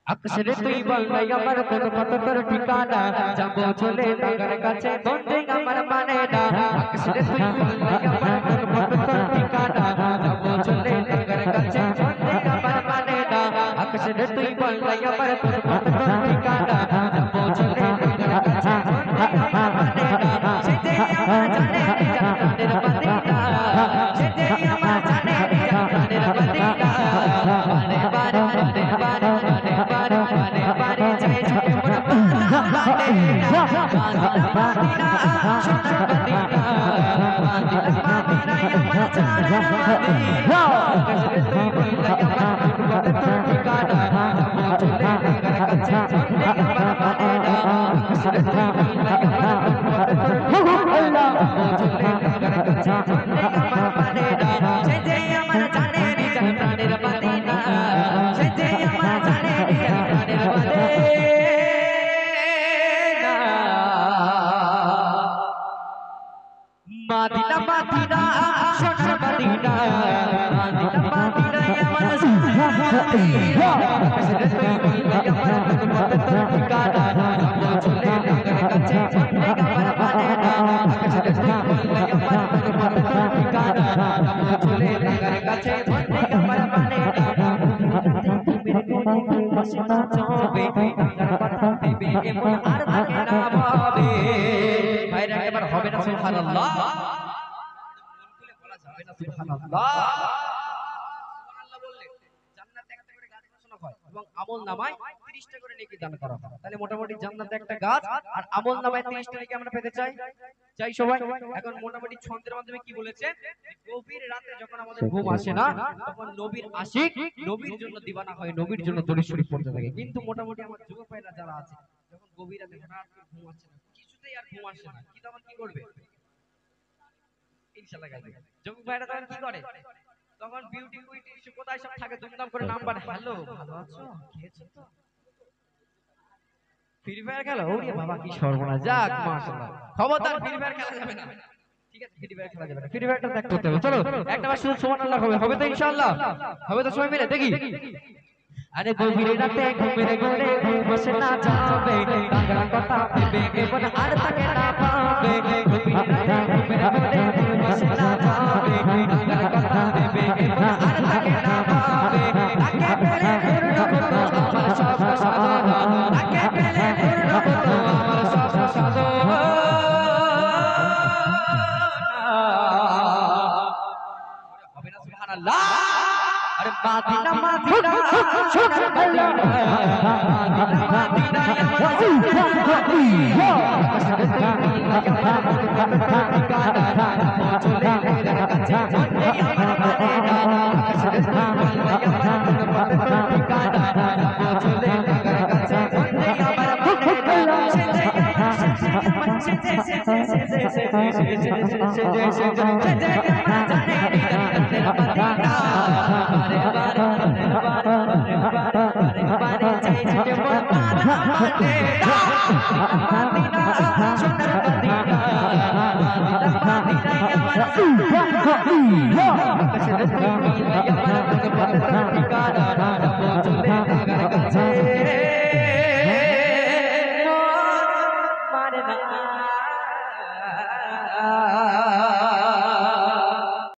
আকশরে তুই বল নাই আমার কোন কত তোর ঠিকানা যাবো চলে নগর কাছে বন্ধে আমার মানে না আকশরে তুই বল নাই আমার কোন কত তোর ঠিকানা যাবো চলে নগর কাছে বন্ধে আমার মানে না আকশরে তুই বল নাই আমার কোন কত তোর ঠিকানা যাবো চলে নগর কাছে বন্ধে আমার মানে না সেতে আমার জানে জানের মদিনা সেতে আমার জানে জানের মদিনা মানে বারে বারে বারে জয় জয় মোরা মদিনা মদিনা সোনার মদিনা মদিনা আমার জানা মদিনা গজরে তুই বললা আমার কত তোর ঠিকানা চলে নগর কাছে চলে আমার মদিনা গজরে তুই বললা আমার কত তোর ঠিকানা চলে নগর কাছে চলে আমার মদিনা জয় জয় আমার জানে জানের মদিনা জয় জয় আমার জানে জানের মদিনা মদিনা সোনার মদিনা মদিনা মদিনা আমার সোনার মদিনা কসরে তুই বললা আমার কত তোর ঠিকানা যাবো চলে নগর কাছে চলে আমার মদিনা কসরে তুই বললা আমার কত তোর ঠিকানা যাবো চলে নগর কাছে চলে আমার মদিনা মেরে কোনে বসে না যাবে তার কথা ভেবে এমন আর থাকে না ভাবে ভাইরা একবার হবে না সুবহানাল্লাহ সুবহানাল্লাহ সুবহানাল্লাহ বললে জান্নাতে একটা করে গাছ বসানো হয় এবং আমলনামায় 30 টা করে নেকি দান করা হয় তাহলে মোটামুটি জান্নাতে একটা গাছ আর আমলনামায় 30 টা নেকি আমরা পেতে চাই চাই সবাই এখন মোটামুটি ছন্দের মাধ্যমে কি বলেছে গভীর রাতে যখন আমাদের ঘুম আসে না তখন নবীর আশিক নবীর জন্য দিওয়ানা হয় নবীর জন্য দরুদ শরীফ পড়তে থাকে কিন্তু মোটামুটি আমার যুবক ভাইরা যারা আছে যখন গভীর রাতে হঠাৎ করে ঘুম আসে না কিছুতেই আর ঘুম আসে না কি তখন কি করবে ইনশাআল্লাহ গাইবে যুবক ভাইরা তখন কি করে তখন বিউটি কুইটি সব কোথায় সব থাকে দুমদাম করে নাম্বার হ্যালো ভালো আছো খেয়েছো তো ফ্রি ফায়ার খেলা ওরে বাবা কি সর্বনাশ যাক মাশাআল্লাহ খবরদার ফ্রি ফায়ার খেলা যাবে না ঠিক আছে ফ্রি ফায়ার খেলা যাবে না ফ্রি ফায়ারটা ত্যাগ করতে হবে চলো একটা বার শুধু সুবহানাল্লাহ হবে তো ইনশাআল্লাহ হবে তো সবাই মিলে দেখি আরে গভীর রাতে ঘুমের ঘরে ঘুম বসে না যাবে তার কথা ভেবে এমন আর থাকে না পাবে গভীর রাতে ঘুমের ঘরে ঘুম বসে না যাবে তার কথা ভেবে এমন আর থাকে না পাবে তাকে পেলে পূর্ণ হতো আমার সব সাধনা তাকে পেলে পূর্ণ হতো আমার সব সাধনা হবে না সুবহানাল্লাহ अरे मदीना मदीना सोनार मदीना मदीना मदीना कसरे तुई बोलला আমার ঠিকানা চলে নগর কাছে চলে আমার মদিনা কসরে তুই বললা আমার ঠিকানা চলে নগর কাছে চলে আমার মদিনা সেজে